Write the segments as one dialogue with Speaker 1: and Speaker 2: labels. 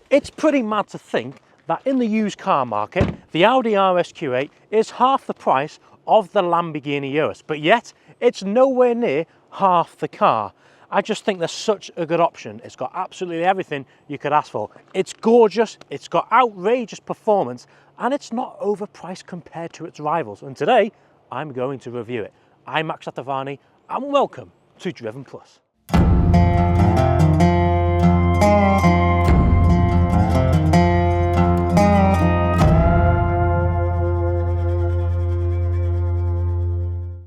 Speaker 1: It's pretty mad to think that in the used car market, the Audi RSQ8 is half the price of the Lamborghini Urus, but yet it's nowhere near half the car. I just think there's such a good option. It's got absolutely everything you could ask for. It's gorgeous, it's got outrageous performance, and it's not overpriced compared to its rivals. And today, I'm going to review it. I'm Max Satovani, and welcome to Driven Plus.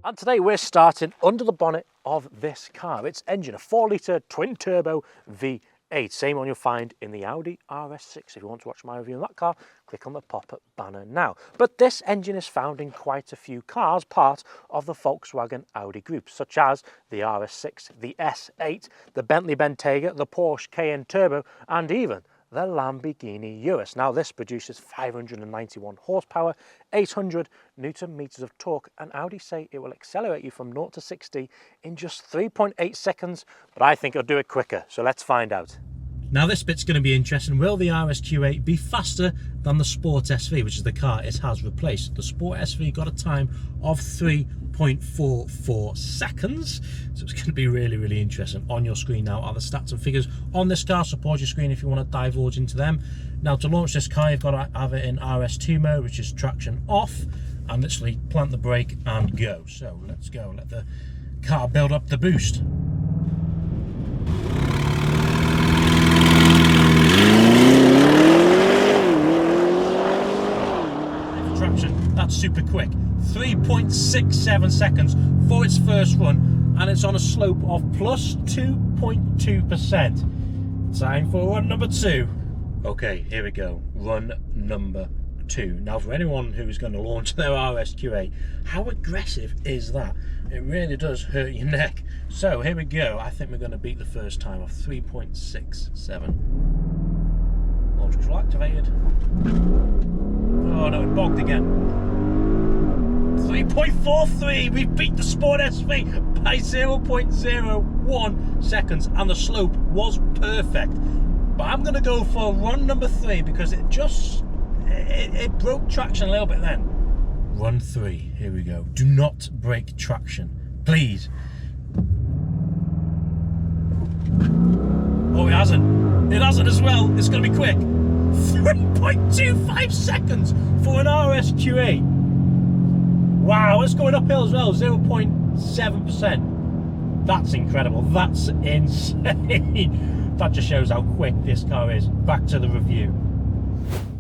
Speaker 1: And today we're starting under the bonnet of this car. Its engine, a 4-litre twin-turbo V8, same one you'll find in the Audi RS6. If you want to watch my review on that car, click on the pop-up banner now. But this engine is found in quite a few cars, part of the Volkswagen Audi group, such as the RS6, the S8, the Bentley Bentayga, the Porsche Cayenne Turbo, and even the Lamborghini Urus. Now this produces 591 horsepower, 800 Newton meters of torque, and Audi say it will accelerate you from 0 to 60 in just 3.8 seconds, but I think it'll do it quicker, so let's find out. Now this bit's going to be interesting. Will the RSQ8 be faster than the Sport SV, which is the car it has replaced? The Sport SV got a time of 3.44 seconds, so it's going to be really interesting. On your screen now are the stats and figures on this car. Support your screen if you want to divulge into them. Now to launch this car, you've got to have it in RS2 mode, which is traction off, and literally plant the brake and go. So let's go, let the car build up the boost. That's super quick. 3.67 seconds for its first run, and it's on a slope of plus 2.2%. Time for run number 2. Okay, here we go. Run number 2. Now, for anyone who is going to launch their RSQ8, how aggressive is that? It really does hurt your neck. So here we go. I think we're going to beat the first time of 3.67. Launch control activated. Oh no, it bogged again. 3.43, we've beat the Sport SV by 0.01 seconds, and the slope was perfect. But I'm going to go for run number 3 because it broke traction a little bit then. Run 3, here we go. Do not break traction, please. Oh, it hasn't. It hasn't as well. It's going to be quick. 3.25 seconds for an RSQ8. Wow, it's going uphill as well, 0.7%. That's incredible. That's insane. That just shows how quick this car is. Back to the review.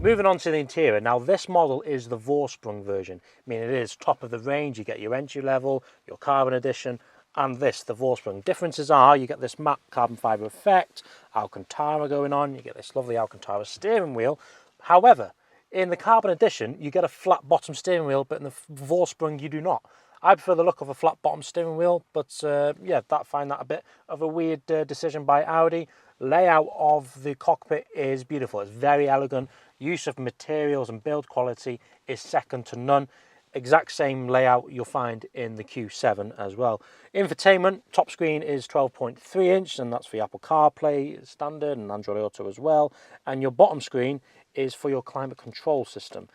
Speaker 1: Moving on to the interior. Now this model is the Vorsprung version. I mean, it is top of the range. You get your entry level, your carbon edition, and this, the Vorsprung. Differences are you get this matte carbon fibre effect, Alcantara going on, you get this lovely Alcantara steering wheel. However, in the carbon edition, you get a flat bottom steering wheel, but in the Vorsprung you do not. I prefer the look of a flat bottom steering wheel, but yeah, I find that a bit of a weird decision by Audi. Layout of the cockpit is beautiful. It's very elegant. Use of materials and build quality is second to none. Exact same layout you'll find in the Q7 as well. Infotainment, top screen is 12.3 inch, and that's for your Apple CarPlay standard and Android Auto as well. And your bottom screen is for your climate control system.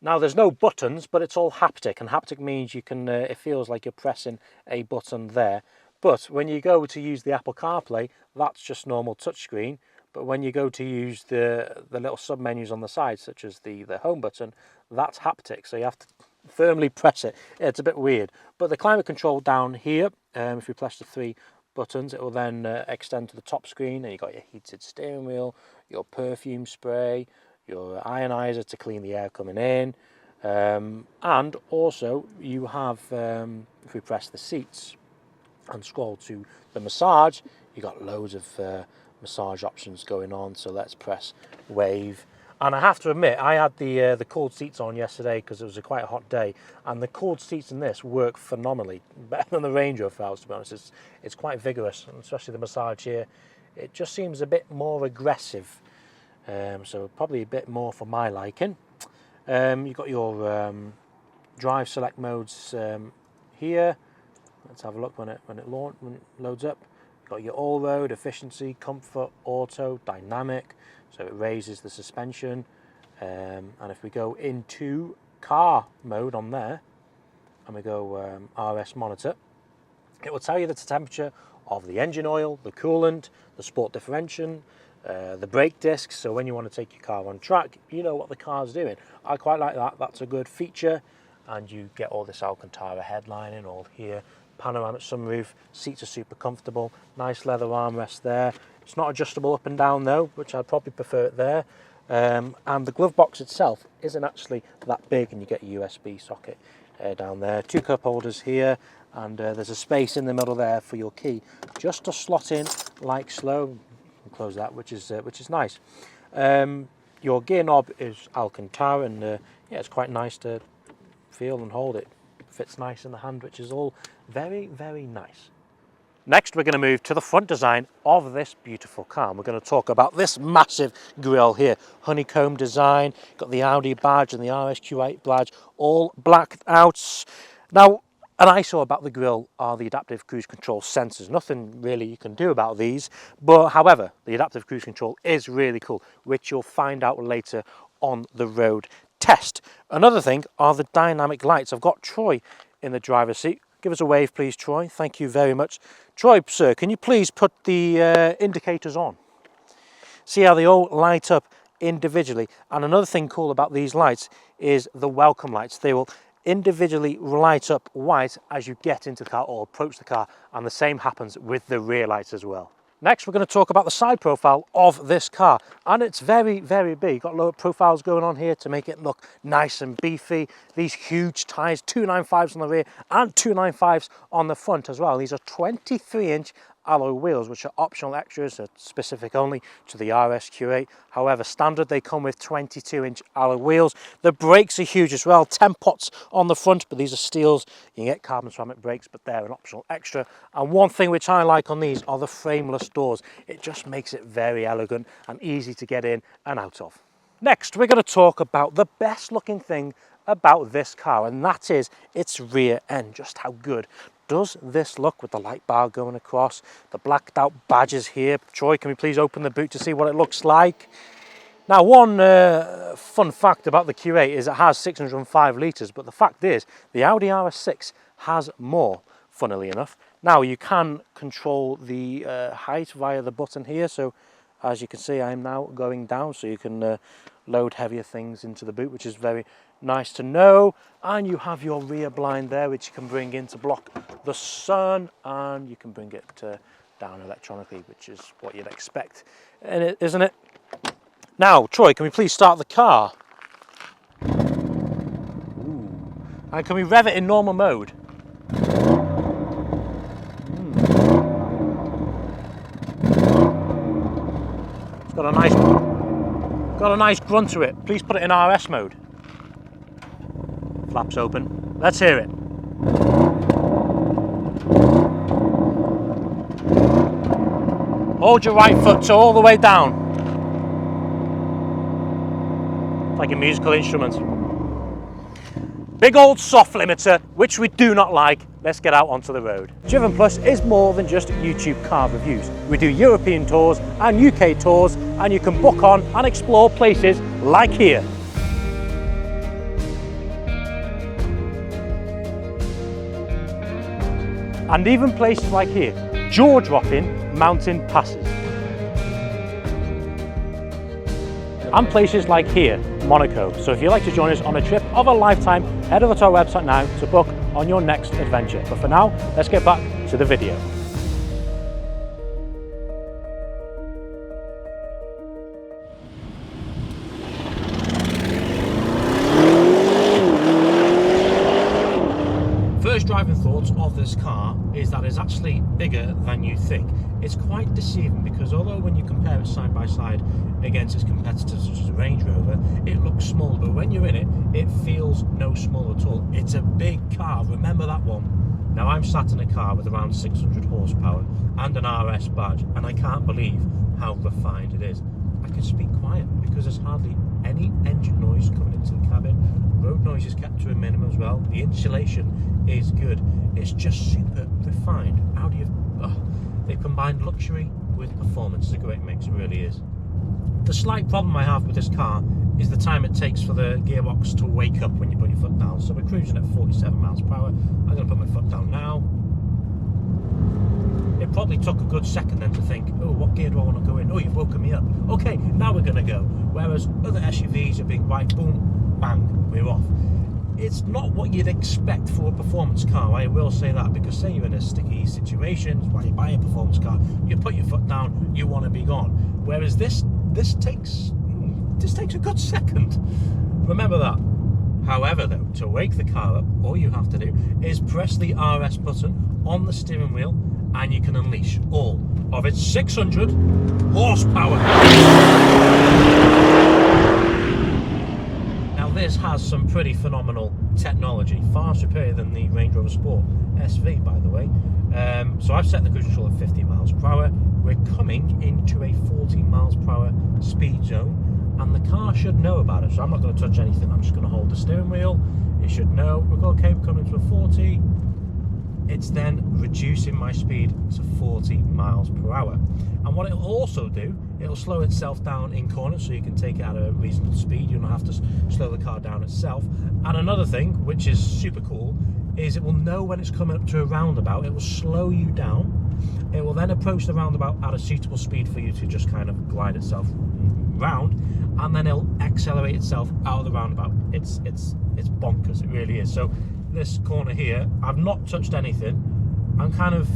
Speaker 1: Now there's no buttons, but it's all haptic, and haptic means you can, it feels like you're pressing a button there. But when you go to use the Apple CarPlay, that's just normal touchscreen. But when you go to use the little sub-menus on the side, such as the home button, that's haptic, so you have to firmly press it. It's a bit weird. But the climate control down here, if you press the 3 buttons, it will then extend to the top screen, and you've got your heated steering wheel, your perfume spray, your ionizer to clean the air coming in, and also you have, if we press the seats and scroll to the massage, you got loads of massage options going on. So let's press wave, and I have to admit I had the cooled seats on yesterday because it was quite a hot day, and the cooled seats in this work phenomenally, better than the Range Rover House, to be honest. It's quite vigorous, and especially the massage here, it just seems a bit more aggressive, so probably a bit more for my liking. You've got your drive select modes here. Let's have a look when it loads up. Got your all-road, efficiency, comfort, auto, dynamic, so it raises the suspension. And if we go into car mode on there, and we go RS monitor, it will tell you the temperature of the engine oil, the coolant, the sport differential, the brake discs, so when you want to take your car on track, you know what the car's doing. I quite like that, that's a good feature. And you get all this Alcantara headlining all here, panoramic sunroof, seats are super comfortable, nice leather armrest there. It's not adjustable up and down though, which I'd probably prefer it there. And the glove box itself isn't actually that big, and you get a USB socket down there. 2 cup holders here, and there's a space in the middle there for your key, just to slot in like so. Close that, which is nice. Your gear knob is Alcantara, and yeah, it's quite nice to feel and hold. It fits nice in the hand, which is all very, very nice. Next, we're going to move to the front design of this beautiful car. And we're going to talk about this massive grille here. Honeycomb design, got the Audi badge and the RSQ8 badge, all blacked out. Now, an eyesore about the grille are the adaptive cruise control sensors. Nothing really you can do about these, but however, the adaptive cruise control is really cool, which you'll find out later on the road test. Another thing are the dynamic lights. I've got Troy in the driver's seat. Give us a wave, please, Troy. Thank you very much. Troy, sir, can you please put the indicators on? See how they all light up individually. And another thing cool about these lights is the welcome lights. They will individually light up white as you get into the car or approach the car, and the same happens with the rear lights as well. Next, we're going to talk about the side profile of this car, and it's very, very big. Got lower profiles going on here to make it look nice and beefy. These huge tyres, 295s on the rear and 295s on the front as well. These are 23-inch alloy wheels, which are optional extras, are specific only to the RSQ8. However, standard they come with 22-inch alloy wheels. The brakes are huge as well, 10 pots on the front, but these are steels. You can get carbon ceramic brakes, but they're an optional extra. And one thing which I like on these are the frameless doors. It just makes it very elegant and easy to get in and out of. Next, we're going to talk about the best looking thing about this car, and that is its rear end. Just how good does this look with the light bar going across, the blacked out badges here. Troy, can we please open the boot to see what it looks like? Now, one fun fact about the Q8 is it has 605 litres, but the fact is the Audi RS6 has more, funnily enough. Now, you can control the height via the button here, so as you can see, I am now going down, so you can load heavier things into the boot, which is very nice to know. And you have your rear blind there, which you can bring in to block the sun, and you can bring it down electronically, which is what you'd expect, isn't it? Now, Troy, can we please start the car? Ooh. And can we rev it in normal mode? It's got a nice grunt to it. Please put it in RS mode. Flaps open. Let's hear it. Hold your right foot all the way down. It's like a musical instrument. Big old soft limiter, which we do not like. Let's get out onto the road. Driven Plus is more than just YouTube car reviews. We do European tours and UK tours, and you can book on and explore places like here. And even places like here, jaw-dropping mountain passes. And places like here, Monaco. So if you'd like to join us on a trip of a lifetime, head over to our website now to book on your next adventure. But for now, let's get back to the video. First driving thoughts of this car is that it's actually bigger than you think. It's quite deceiving because although when you compare it side by side against its competitors such as a Range Rover, it looks small, but when you're in it, it feels no small at all. It's a big car, remember that one. Now I'm sat in a car with around 600 horsepower and an RS badge, and I can't believe how refined it is. I can speak quiet because there's hardly any engine noise coming into the cabin. Road noise is kept to a minimum as well. The insulation is good. It's just super refined. They've combined luxury with performance. It's a great mix, it really is. The slight problem I have with this car is the time it takes for the gearbox to wake up when you put your foot down. So we're cruising at 47 miles per hour. I'm going to put my foot down now. It probably took a good second then to think, oh, what gear do I want to go in? Oh, you've woken me up. Okay, now we're going to go. Whereas other SUVs are being right, boom, bang, we're off. It's not what you'd expect for a performance car, I will say that, because say you're in a sticky situation while you buy a performance car, you put your foot down, you want to be gone. Whereas this takes a good second. Remember that. However, though, to wake the car up, all you have to do is press the RS button on the steering wheel, and you can unleash all of its 600 horsepower. Now this has some pretty phenomenal technology, far superior than the Range Rover Sport SV, by the way. So I've set the cruise control at 50 miles per hour. We're coming into a 14 miles per hour speed zone, and the car should know about it. So I'm not going to touch anything. I'm just going to hold the steering wheel. It should know. We're okay. We're coming to a 40. It's then reducing my speed to 40 miles per hour. And what it'll also do, it'll slow itself down in corners so you can take it at a reasonable speed. You don't have to slow the car down itself. And another thing, which is super cool, is it will know when it's coming up to a roundabout. It will slow you down. It will then approach the roundabout at a suitable speed for you to just kind of glide itself round, and then it'll accelerate itself out of the roundabout. It's bonkers, it really is. So this corner here, I've not touched anything. I'm kind of,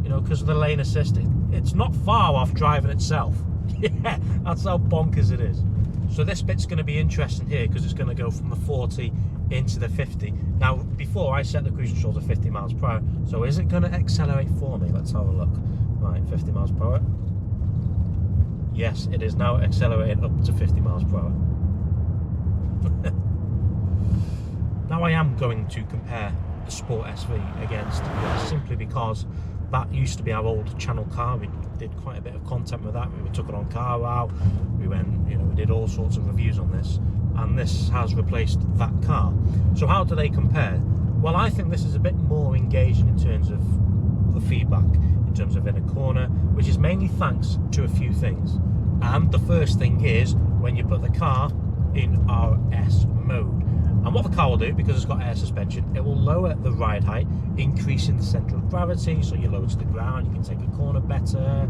Speaker 1: you know, because of the lane assist, it's not far off driving itself. Yeah, that's how bonkers it is. So this bit's going to be interesting here, because it's going to go from the 40 into the 50. Now, before I set the cruise control to 50 miles per hour, so is it going to accelerate for me? Let's have a look. Right, 50 miles per hour. Yes, it is now accelerating up to 50 miles per hour. Now I am going to compare the Sport SV against this, simply because that used to be our old channel car. We did quite a bit of content with that. We took it on Car Wow. We went, you know, we did all sorts of reviews on this, and this has replaced that car. So how do they compare? Well, I think this is a bit more engaging in terms of the feedback, in terms of in a corner, which is mainly thanks to a few things. And the first thing is when you put the car in RS mode. And what the car will do, because it's got air suspension, it will lower the ride height, increasing the centre of gravity, so you're lower to the ground, you can take a corner better,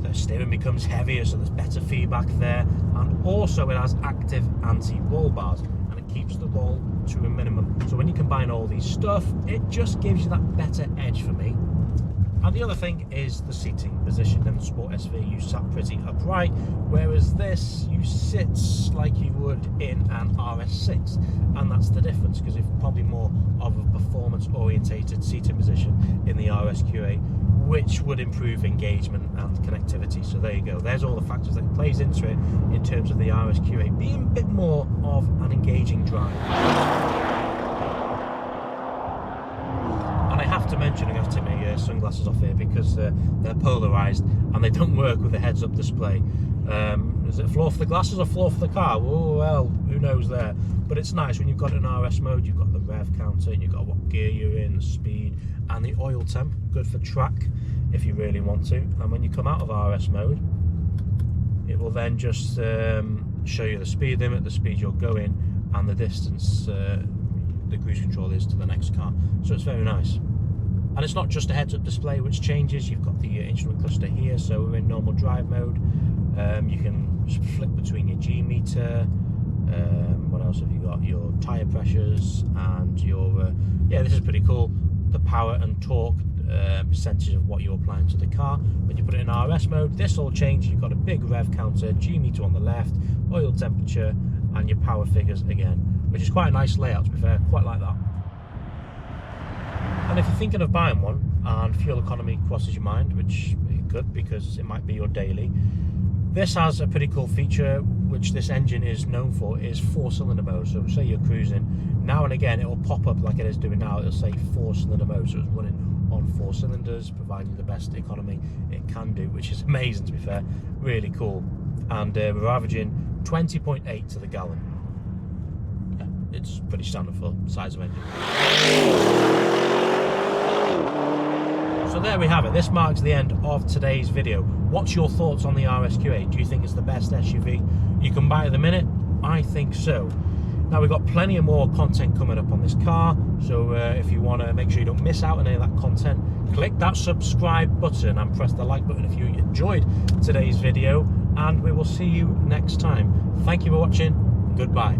Speaker 1: the steering becomes heavier, so there's better feedback there, and also it has active anti-roll bars, and it keeps the roll to a minimum. So when you combine all these stuff, it just gives you that better edge for me. And the other thing is the seating position. In the Sport SV, you sat pretty upright, whereas this, you sit like you would in an RS6, and that's the difference, because it's probably more of a performance-orientated seating position in the RSQ8, which would improve engagement and connectivity. So there you go. There's all the factors that plays into it in terms of the RSQ8 being a bit more of an engaging drive. I have to mention, I'm going to take my sunglasses off here, because they're polarised and they don't work with the heads-up display. Is it floor for the glasses or floor for the car? Oh, well, who knows there. But it's nice when you've got it in RS mode, you've got the rev counter, and you've got what gear you're in, the speed, and the oil temp. Good for track if you really want to. And when you come out of RS mode, it will then just show you the speed limit, the speed you're going, and the distance the cruise control is to the next car. So it's very nice. And it's not just a heads-up display which changes. You've got the instrument cluster here, so we're in normal drive mode. You can flick between your G meter. What else have you got? Your tyre pressures and your yeah, this is pretty cool. The power and torque percentage of what you're applying to the car. When you put it in RS mode, this all changes. You've got a big rev counter, G meter on the left, oil temperature, and your power figures again, which is quite a nice layout, to be fair. Quite like that. And if you're thinking of buying one and fuel economy crosses your mind, which it could, because it might be your daily, this has a pretty cool feature which this engine is known for, is 4-cylinder mode. So say you're cruising, now and again it will pop up like it is doing now. It'll say 4-cylinder mode, so it's running on 4 cylinders, providing the best economy it can do, which is amazing, to be fair. Really cool. And we're averaging 20.8 to the gallon. Yeah, it's pretty standard for size of engine. So there we have it. This marks the end of today's video. What's your thoughts on the RSQ8? Do you think it's the best SUV you can buy at the minute? I think so. Now we've got plenty of more content coming up on this car, so if you want to make sure you don't miss out on any of that content, click that subscribe button and press the like button if you enjoyed today's video, and we will see you next time. Thank you for watching. Goodbye.